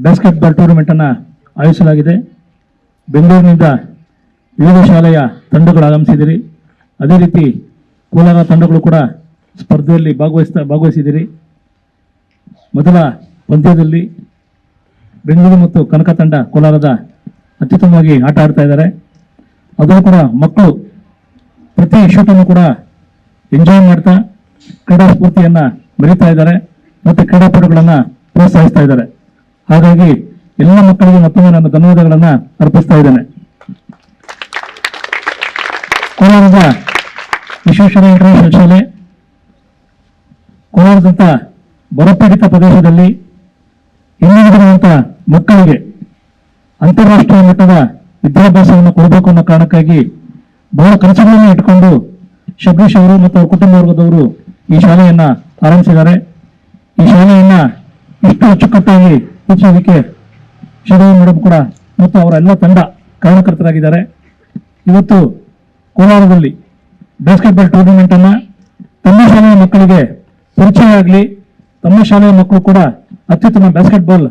Basketball ಟೂರ್ನಮೆಂಟನ್ನು ಆಯೋಜಿಸಲಾಗಿದೆ. ಬೆಂಗಳೂರಿನಿಂದ ವಿವಿಧ ಶಾಲೆಯ ತಂಡಗಳು ಆಗಮಿಸಿದಿರಿ. ಅದೇ ರೀತಿ ಕೋಲಾರ ತಂಡಗಳು ಕೂಡ ಸ್ಪರ್ಧೆಯಲ್ಲಿ ಭಾಗವಹಿಸಿದಿರಿ. ಮೊದಲ ಪಂದ್ಯದಲ್ಲಿ ಬೆಂಗಳೂರು ಮತ್ತು ಕನಕ ತಂಡ ಕೋಲಾರದ ಅತ್ಯುತ್ತಮವಾಗಿ ಆಟ ಆಡ್ತಾ ಇದ್ದಾರೆ. ಅದನ್ನು ಕೂಡ ಮಕ್ಕಳು ಪ್ರತಿ ಶೂಟನ್ನು ಕೂಡ ಎಂಜಾಯ್ ಮಾಡ್ತಾ ಕ್ರೀಡಾ ಸ್ಫೂರ್ತಿಯನ್ನು ಮೆರೀತಾ ಇದ್ದಾರೆ ಮತ್ತು ಕ್ರೀಡಾಪಟುಗಳನ್ನು ಪ್ರೋತ್ಸಾಹಿಸ್ತಾ ಇದ್ದಾರೆ. ಹಾಗಾಗಿ ಎಲ್ಲ ಮಕ್ಕಳಿಗೆ ಮತ್ತೊಮ್ಮೆ ನನ್ನ ಧನ್ಯವಾದಗಳನ್ನು ಅರ್ಪಿಸ್ತಾ ಇದ್ದೇನೆ. ಕೋಲಾರದ ವಿಶ್ವೇಶ್ವರಯ್ಯ ಇಂಟರ್ನ್ಯಾಷನಲ್ ಶಾಲೆ ಕೋಲಾರದಂಥ ಬರಪೀಡಿತ ಪ್ರದೇಶದಲ್ಲಿ ಹಿಂದುಳಿದಿರುವಂಥ ಮಕ್ಕಳಿಗೆ ಅಂತಾರಾಷ್ಟ್ರೀಯ ಮಟ್ಟದ ವಿದ್ಯಾಭ್ಯಾಸವನ್ನು ಕೊಡಬೇಕು ಅನ್ನೋ ಕಾರಣಕ್ಕಾಗಿ ಬಹಳ ಕನಸುಗಳನ್ನು ಇಟ್ಕೊಂಡು ಶಬರೀಶ್ ಅವರು ಮತ್ತು ಅವರ ಕುಟುಂಬ ವರ್ಗದವರು ಈ ಶಾಲೆಯನ್ನು ಆರಂಭಿಸಿದ್ದಾರೆ. ಈ ಶಾಲೆಯನ್ನು ಇಷ್ಟು ಅಚ್ಚುಕಟ್ಟಾಗಿ ರೂಪಿಸೋದಕ್ಕೆ ಶ್ರೀದೇವಿ ಮೇಡಮ್ ಕೂಡ ಮತ್ತು ಅವರ ಎಲ್ಲ ತಂಡ ಕಾರಣಕರ್ತರಾಗಿದ್ದಾರೆ. ಇವತ್ತು ಕೋಲಾರದಲ್ಲಿ ಬಾಸ್ಕೆಟ್ಬಾಲ್ ಟೂರ್ನಮೆಂಟನ್ನು ತಮ್ಮ ಶಾಲೆಯ ಮಕ್ಕಳಿಗೆ ಪರಿಚಯ ಆಗಲಿ, ತಮ್ಮ ಶಾಲೆಯ ಮಕ್ಕಳು ಕೂಡ ಅತ್ಯುತ್ತಮ ಬಾಸ್ಕೆಟ್ಬಾಲ್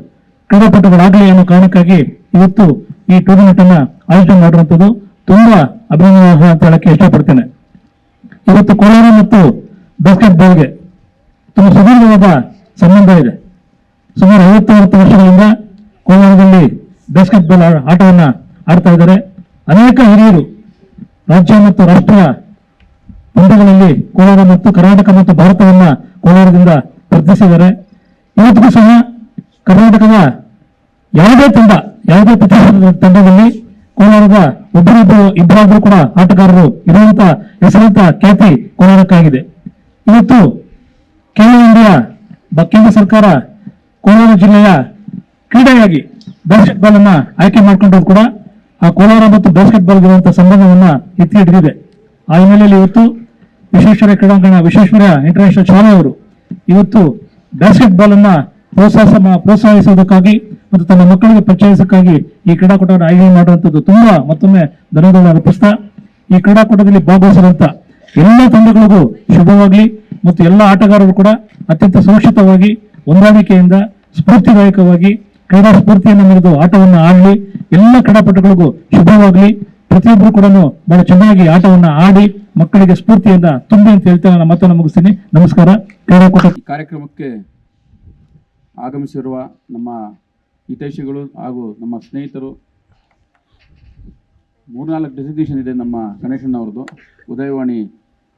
ಕ್ರೀಡಾಪಟುಗಳಾಗಲಿ ಅನ್ನೋ ಕಾರಣಕ್ಕಾಗಿ ಇವತ್ತು ಈ ಟೂರ್ನಮೆಂಟನ್ನು ಆಯೋಜನೆ ಮಾಡಿರುವಂಥದ್ದು ತುಂಬಾ ಅಭಿನಂದನೆ ಅಂತ ಹೇಳಕ್ಕೆ ಇಷ್ಟಪಡ್ತೇನೆ. ಇವತ್ತು ಕೋಲಾರ ಮತ್ತು ಬಾಸ್ಕೆಟ್ಬಾಲ್ಗೆ ತುಂಬ ಸುದೀರ್ಘವಾದ ಸಂಬಂಧ ಇದೆ. ಸುಮಾರು 50 ವರ್ಷಗಳಿಂದ ಕೋಲಾರದಲ್ಲಿ ಬಾಸ್ಕೆಟ್ಬಾಲ್ ಆಟವನ್ನು ಆಡ್ತಾ ಇದ್ದಾರೆ. ಅನೇಕ ಹಿರಿಯರು ರಾಜ್ಯ ಮತ್ತು ರಾಷ್ಟ್ರೀಯ ಪಂದ್ಯಗಳಲ್ಲಿ ಕೋಲಾರ ಮತ್ತು ಕರ್ನಾಟಕ ಮತ್ತು ಭಾರತವನ್ನ ಕೋಲಾರದಿಂದ ಸ್ಪರ್ಧಿಸಿದ್ದಾರೆ. ಇವತ್ತಿಗೂ ಸಹ ಕರ್ನಾಟಕದ ಯಾವುದೇ ಪ್ರತಿಷ್ಠಿತ ತಂಡದಲ್ಲಿ ಕೋಲಾರದ ಇಬ್ಬರಾದರೂ ಕೂಡ ಆಟಗಾರರು ಇರುವಂತಹ ಹೆಸರಂತ ಖ್ಯಾತಿ ಕೋಲಾರಕ್ಕಾಗಿದೆ. ಇವತ್ತು ಖೇಲೋ ಇಂಡಿಯಾ ಕೇಂದ್ರ ಸರ್ಕಾರ ಕೋಲಾರ ಜಿಲ್ಲೆಯ ಕ್ರೀಡೆಯಾಗಿ ಬಾಸ್ಕೆಟ್ಬಾಲ್ ಅನ್ನ ಆಯ್ಕೆ ಮಾಡಿಕೊಂಡರು ಕೂಡ ಆ ಕೋಲಾರ ಮತ್ತು ಬಾಸ್ಕೆಟ್ಬಾಲ್ ಇರುವಂತಹ ಸಂಬಂಧವನ್ನ ಎತ್ತಿ ಹಿಡಿದಿದೆ. ಆ ಹಿನ್ನೆಲೆಯಲ್ಲಿ ಇವತ್ತು ವಿಶ್ವೇಶ್ವರಯ್ಯ ಕ್ರೀಡಾಂಗಣ ವಿಶ್ವೇಶ್ವರಯ್ಯ ಇಂಟರ್ನ್ಯಾಷನಲ್ ಶಾಲೆಯವರು ಇವತ್ತು ಬಾಸ್ಕೆಟ್ಬಾಲ್ ಅನ್ನ ಪ್ರೋತ್ಸಾಹಿಸುವುದಕ್ಕಾಗಿ ಮತ್ತು ತನ್ನ ಮಕ್ಕಳಿಗೆ ಪರಿಚಯಿಸಕ್ಕಾಗಿ ಈ ಕ್ರೀಡಾಕೂಟವನ್ನು ಆಯೋಜನೆ ಮಾಡುವಂಥದ್ದು ತುಂಬಾ ಮತ್ತೊಮ್ಮೆ ಧನ್ಯವಾದಗಳನ್ನು ಅರ್ಪಿಸ್ತಾ ಈ ಕ್ರೀಡಾಕೂಟದಲ್ಲಿ ಭಾಗವಹಿಸಿದಂತ ಎಲ್ಲ ತಂಡಗಳಿಗೂ ಶುಭವಾಗಲಿ ಮತ್ತು ಎಲ್ಲ ಆಟಗಾರರು ಕೂಡ ಅತ್ಯಂತ ಸುರಕ್ಷಿತವಾಗಿ ಹೊಂದಾಣಿಕೆಯಿಂದ ಸ್ಫೂರ್ತಿದಾಯಕವಾಗಿ ಕ್ರೀಡಾ ಸ್ಫೂರ್ತಿಯನ್ನು ಮೆರೆದು ಆಟವನ್ನು ಆಡಲಿ. ಎಲ್ಲ ಕ್ರೀಡಾಪಟುಗಳಿಗೂ ಶುಭವಾಗಲಿ. ಪ್ರತಿಯೊಬ್ಬರು ಕೂಡ ಬಹಳ ಚೆನ್ನಾಗಿ ಆಟವನ್ನು ಆಡಿ ಮಕ್ಕಳಿಗೆ ಸ್ಫೂರ್ತಿಯಿಂದ ತುಂಬಿ ಅಂತ ಹೇಳ್ತಾ ನಾನು ಮಾತನ್ನು ಮುಗಿಸ್ತೀನಿ. ನಮಸ್ಕಾರ. ಕ್ರೀಡಾಕೂಟ ಕಾರ್ಯಕ್ರಮಕ್ಕೆ ಆಗಮಿಸಿರುವ ನಮ್ಮ ಹಿತೈಷಿಗಳು ಹಾಗೂ ನಮ್ಮ ಸ್ನೇಹಿತರು, 3-4 ಡೆಸಿಗ್ನೇಷನ್ ಇದೆ ನಮ್ಮ ಗಣೇಶನ್ ಅವ್ರದ್ದು, ಉದಯವಾಣಿ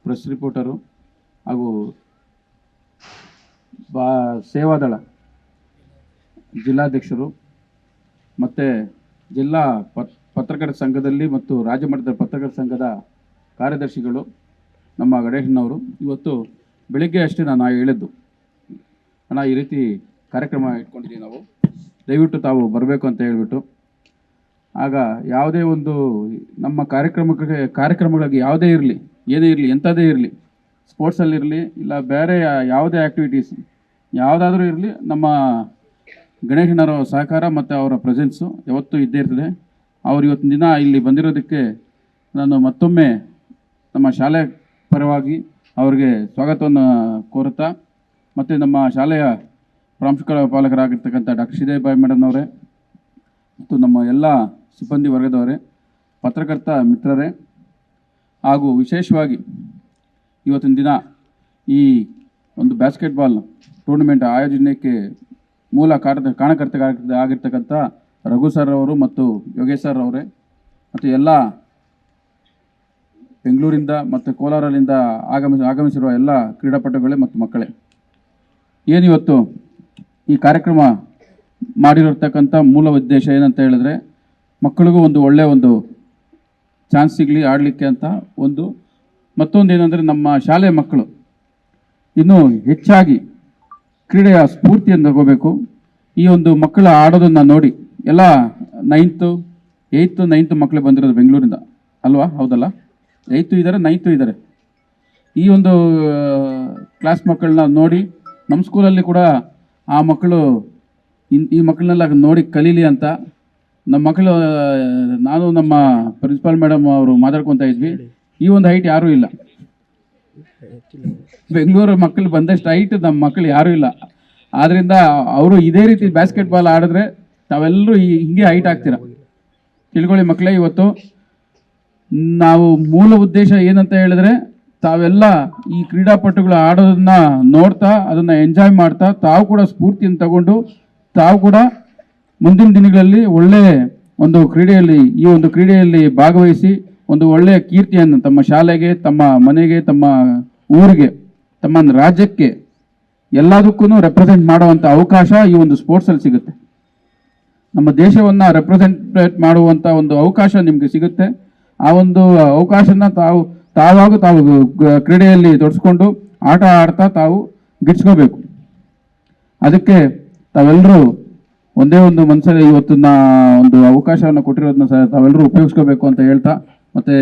ಪ್ರೆಸ್ ರಿಪೋರ್ಟರು ಹಾಗೂ ಸೇವಾದಳ ಜಿಲ್ಲಾಧ್ಯಕ್ಷರು ಮತ್ತು ಜಿಲ್ಲಾ ಪತ್ರಕರ್ತರ ಸಂಘದಲ್ಲಿ ಮತ್ತು ರಾಜ್ಯ ಮಟ್ಟದ ಪತ್ರಕರ್ತರ ಸಂಘದ ಕಾರ್ಯದರ್ಶಿಗಳು ನಮ್ಮ ಗಣೇಶನವರು ಇವತ್ತು ಬೆಳಿಗ್ಗೆ ಅಷ್ಟೇ ನಾನು ಹೇಳಿದ್ದು, ಅಣ್ಣ ಈ ರೀತಿ ಕಾರ್ಯಕ್ರಮ ಇಟ್ಕೊಂಡಿದ್ದೀವಿ ನಾವು, ದಯವಿಟ್ಟು ತಾವು ಬರಬೇಕು ಅಂತ ಹೇಳಿಬಿಟ್ಟು. ಆಗ ಯಾವುದೇ ಒಂದು ನಮ್ಮ ಕಾರ್ಯಕ್ರಮಗಳಿಗೆ ಯಾವುದೇ ಇರಲಿ, ಏನೇ ಇರಲಿ, ಎಂಥದೇ ಇರಲಿ, ಸ್ಪೋರ್ಟ್ಸಲ್ಲಿರಲಿ ಇಲ್ಲ ಬೇರೆ ಯಾವುದೇ ಆ್ಯಕ್ಟಿವಿಟೀಸ್ ಯಾವುದಾದ್ರೂ ಇರಲಿ, ನಮ್ಮ ಗಣೇಶನವರ ಸಹಕಾರ ಮತ್ತು ಅವರ ಪ್ರೆಸೆನ್ಸು ಯಾವತ್ತೂ ಇದ್ದೇ ಇರ್ತದೆ. ಅವ್ರು ಇವತ್ತಿನ ದಿನ ಇಲ್ಲಿ ಬಂದಿರೋದಕ್ಕೆ ನಾನು ಮತ್ತೊಮ್ಮೆ ನಮ್ಮ ಶಾಲೆ ಪರವಾಗಿ ಅವರಿಗೆ ಸ್ವಾಗತವನ್ನು ಕೋರುತ್ತಾ, ಮತ್ತು ನಮ್ಮ ಶಾಲೆಯ ಪ್ರಾಂಶುಪಾಲ ಪಾಲಕರಾಗಿರ್ತಕ್ಕಂಥ ಡಾಕ್ಟರ್ ಶ್ರೀದೇವಿ ಮೇಡಮ್ ಅವರೇ ಮತ್ತು ನಮ್ಮ ಎಲ್ಲ ಸಿಬ್ಬಂದಿ ವರ್ಗದವರೇ, ಪತ್ರಕರ್ತ ಮಿತ್ರರೇ, ಹಾಗೂ ವಿಶೇಷವಾಗಿ ಇವತ್ತಿನ ದಿನ ಈ ಒಂದು ಬಾಸ್ಕೆಟ್ಬಾಲ್ ಟೂರ್ನಮೆಂಟ್ ಆಯೋಜನೆಗೆ ಮೂಲ ಕಾರಣಕರ್ತರಾಗಿರ್ತಕ್ಕಂಥ ರಘು ಸರ್ ಅವರು ಮತ್ತು ಯೋಗೇಶ್ ಸರ್ ಅವರೇ ಮತ್ತು ಎಲ್ಲ ಬೆಂಗಳೂರಿಂದ ಮತ್ತು ಕೋಲಾರದಿಂದ ಆಗಮಿಸಿರುವ ಎಲ್ಲ ಕ್ರೀಡಾಪಟುಗಳೇ ಮತ್ತು ಮಕ್ಕಳೇ, ಏನಿವತ್ತು ಈ ಕಾರ್ಯಕ್ರಮ ಮಾಡಿರತಕ್ಕಂಥ ಮೂಲ ಉದ್ದೇಶ ಏನಂತ ಹೇಳಿದ್ರೆ, ಮಕ್ಕಳಿಗೂ ಒಂದು ಒಳ್ಳೆಯ ಒಂದು ಚಾನ್ಸ್ ಸಿಗಲಿ ಆಡಲಿಕ್ಕೆ ಅಂತ ಒಂದು. ಮತ್ತೊಂದು ಏನಂದರೆ, ನಮ್ಮ ಶಾಲೆಯ ಮಕ್ಕಳು ಇನ್ನೂ ಹೆಚ್ಚಾಗಿ ಕ್ರೀಡೆಯ ಸ್ಫೂರ್ತಿಯನ್ನು ತಗೋಬೇಕು. ಈ ಒಂದು ಮಕ್ಕಳ ಆಡೋದನ್ನು ನೋಡಿ ಎಲ್ಲ 9th 8th 9th ಮಕ್ಕಳು ಬಂದಿರೋದು ಬೆಂಗಳೂರಿಂದ ಅಲ್ವಾ? ಹೌದಲ್ಲ? 8th ಇದ್ದಾರೆ, 9th ಇದ್ದಾರೆ. ಈ ಒಂದು ಕ್ಲಾಸ್ ಮಕ್ಕಳನ್ನ ನೋಡಿ ನಮ್ಮ ಸ್ಕೂಲಲ್ಲಿ ಕೂಡ ಆ ಮಕ್ಕಳು ಈ ಮಕ್ಕಳನ್ನೆಲ್ಲ ನೋಡಿ ಕಲೀಲಿ ಅಂತ ನಮ್ಮ ಮಕ್ಕಳು, ನಾನು ನಮ್ಮ ಪ್ರಿನ್ಸಿಪಾಲ್ ಮೇಡಮ್ ಅವರು ಮಾತಾಡ್ಕೊತಾ ಇದ್ವಿ. ಈ ಒಂದು ಹೈಟ್ ಯಾರೂ ಇಲ್ಲ, ಬೆಂಗಳೂರು ಮಕ್ಕಳು ಬಂದಷ್ಟು ಹೈಟ್ ನಮ್ಮ ಮಕ್ಕಳು ಯಾರೂ ಇಲ್ಲ. ಆದ್ದರಿಂದ ಅವರು ಇದೇ ರೀತಿ ಬ್ಯಾಸ್ಕೆಟ್ ಬಾಲ್ ಆಡಿದ್ರೆ ತಾವೆಲ್ಲರೂ ಹಿಂಗೆ ಹೈಟ್ ಆಗ್ತೀರಾ. ತಿಳ್ಕೊಳ್ಳಿ ಮಕ್ಕಳೇ, ಇವತ್ತು ನಾವು ಮೂಲ ಉದ್ದೇಶ ಏನಂತ ಹೇಳಿದ್ರೆ ತಾವೆಲ್ಲ ಈ ಕ್ರೀಡಾಪಟುಗಳು ಆಡೋದನ್ನ ನೋಡ್ತಾ ಅದನ್ನ ಎಂಜಾಯ್ ಮಾಡ್ತಾ ತಾವು ಕೂಡ ಸ್ಫೂರ್ತಿಯನ್ನು ತಗೊಂಡು ತಾವು ಕೂಡ ಮುಂದಿನ ದಿನಗಳಲ್ಲಿ ಒಳ್ಳೆ ಒಂದು ಕ್ರೀಡೆಯಲ್ಲಿ ಭಾಗವಹಿಸಿ ಒಂದು ಒಳ್ಳೆಯ ಕೀರ್ತಿಯನ್ನು ತಮ್ಮ ಶಾಲೆಗೆ, ತಮ್ಮ ಮನೆಗೆ, ತಮ್ಮ ಊರಿಗೆ, ತಮ್ಮ ರಾಜ್ಯಕ್ಕೆ ಎಲ್ಲದಕ್ಕೂ ರೆಪ್ರೆಸೆಂಟ್ ಮಾಡುವಂಥ ಅವಕಾಶ ಈ ಒಂದು ಸ್ಪೋರ್ಟ್ಸಲ್ಲಿ ಸಿಗುತ್ತೆ. ನಮ್ಮ ದೇಶವನ್ನು ರೆಪ್ರೆಸೆಂಟೇಟ್ ಮಾಡುವಂಥ ಒಂದು ಅವಕಾಶ ನಿಮಗೆ ಸಿಗುತ್ತೆ. ಆ ಒಂದು ಅವಕಾಶನ ತಾವು ಕ್ರೀಡೆಯಲ್ಲಿ ತೊಡಸ್ಕೊಂಡು ಆಟ ಆಡ್ತಾ ತಾವು ಗಿಟ್ಸ್ಕೋಬೇಕು. ಅದಕ್ಕೆ ತಾವೆಲ್ಲರೂ ಒಂದೇ ಒಂದು ಮನಸ್ಸಲ್ಲಿ ಇವತ್ತಿನ ಒಂದು ಅವಕಾಶವನ್ನು ಕೊಟ್ಟಿರೋದನ್ನ ತಾವೆಲ್ಲರೂ ಉಪಯೋಗಿಸ್ಕೋಬೇಕು ಅಂತ ಹೇಳ್ತಾ, ಮತ್ತು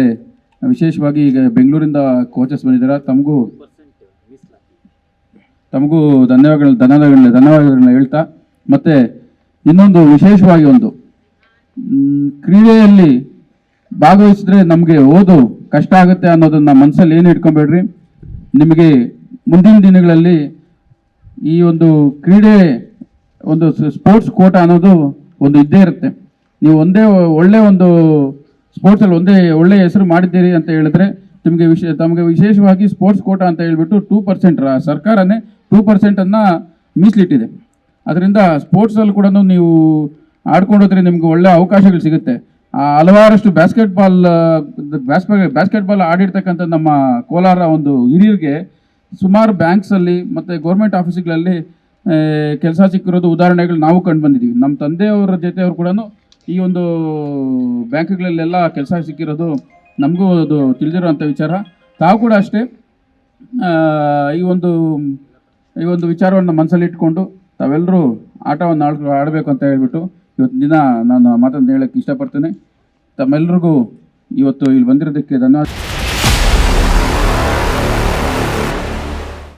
ವಿಶೇಷವಾಗಿ ಈಗ ಬೆಂಗಳೂರಿಂದ ಕೋಚಸ್ ಬಂದಿದ್ದಾರೆ, ತಮಗೂ ಧನ್ಯವಾದಗಳನ್ನ ಹೇಳ್ತಾ, ಮತ್ತು ಇನ್ನೊಂದು ವಿಶೇಷವಾಗಿ ಒಂದು ಕ್ರೀಡೆಯಲ್ಲಿ ಭಾಗವಹಿಸಿದ್ರೆ ನಮಗೆ ಓದು ಕಷ್ಟ ಆಗುತ್ತೆ ಅನ್ನೋದನ್ನ ಮನಸ್ಸಲ್ಲಿ ಏನು ಇಟ್ಕೊಬೇಡ್ರಿ. ನಿಮಗೆ ಮುಂದಿನ ದಿನಗಳಲ್ಲಿ ಈ ಒಂದು ಕ್ರೀಡೆ ಒಂದು ಸ್ಪೋರ್ಟ್ಸ್ ಕೋಟ ಅನ್ನೋದು ಒಂದು ಇದ್ದೇ ಇರುತ್ತೆ. ನೀವು ಒಳ್ಳೆ ಒಂದು ಸ್ಪೋರ್ಟ್ಸಲ್ಲಿ ಒಳ್ಳೆ ಹೆಸರು ಮಾಡಿದ್ದೀರಿ ಅಂತ ಹೇಳಿದ್ರೆ ತಮಗೆ ವಿಶೇಷವಾಗಿ ಸ್ಪೋರ್ಟ್ಸ್ ಕೋಟ ಅಂತ ಹೇಳ್ಬಿಟ್ಟು 2% ಸರ್ಕಾರನೇ 2% ಮೀಸಲಿಟ್ಟಿದೆ. ಅದರಿಂದ ಸ್ಪೋರ್ಟ್ಸಲ್ಲಿ ಕೂಡ ನೀವು ಆಡ್ಕೊಂಡೋದ್ರೆ ನಿಮ್ಗೆ ಒಳ್ಳೆ ಅವಕಾಶಗಳು ಸಿಗುತ್ತೆ. ಹಲವಾರಷ್ಟು ಬ್ಯಾಸ್ಕೆಟ್ ಬಾಲ್ ಆಡಿರ್ತಕ್ಕಂಥ ನಮ್ಮ ಕೋಲಾರ ಒಂದು ಹಿರಿಯರಿಗೆ ಸುಮಾರು ಬ್ಯಾಂಕ್ಸಲ್ಲಿ ಮತ್ತು ಗೌರ್ಮೆಂಟ್ ಆಫೀಸ್ಗಳಲ್ಲಿ ಕೆಲಸ ಸಿಕ್ಕಿರೋದು ಉದಾಹರಣೆಗಳು ನಾವು ಕಂಡು ಬಂದಿದ್ದೀವಿ. ನಮ್ಮ ತಂದೆಯವರ ಜೊತೆಯವರು ಕೂಡ ಈ ಒಂದು ಬ್ಯಾಂಕ್ಗಳಲ್ಲೆಲ್ಲ ಕೆಲಸ ಸಿಕ್ಕಿರೋದು ನಮಗೂ ಅದು ತಿಳಿದಿರೋಂಥ ವಿಚಾರ. ತಾವು ಕೂಡ ಅಷ್ಟೇ ಈ ಒಂದು ವಿಚಾರವನ್ನು ಮನಸ್ಸಲ್ಲಿ ಇಟ್ಕೊಂಡು ತಾವೆಲ್ಲರೂ ಆಟವನ್ನು ಆಡಬೇಕು ಅಂತ ಹೇಳ್ಬಿಟ್ಟು ಇವತ್ತು ದಿನ ನಾನು ಮಾತನ್ನು ಹೇಳೋಕ್ಕೆ ಇಷ್ಟಪಡ್ತೇನೆ. ತಮ್ಮೆಲ್ಲರಿಗೂ ಇವತ್ತು ಇಲ್ಲಿ ಬಂದಿರೋದಕ್ಕೆ ಧನ್ಯವಾದ.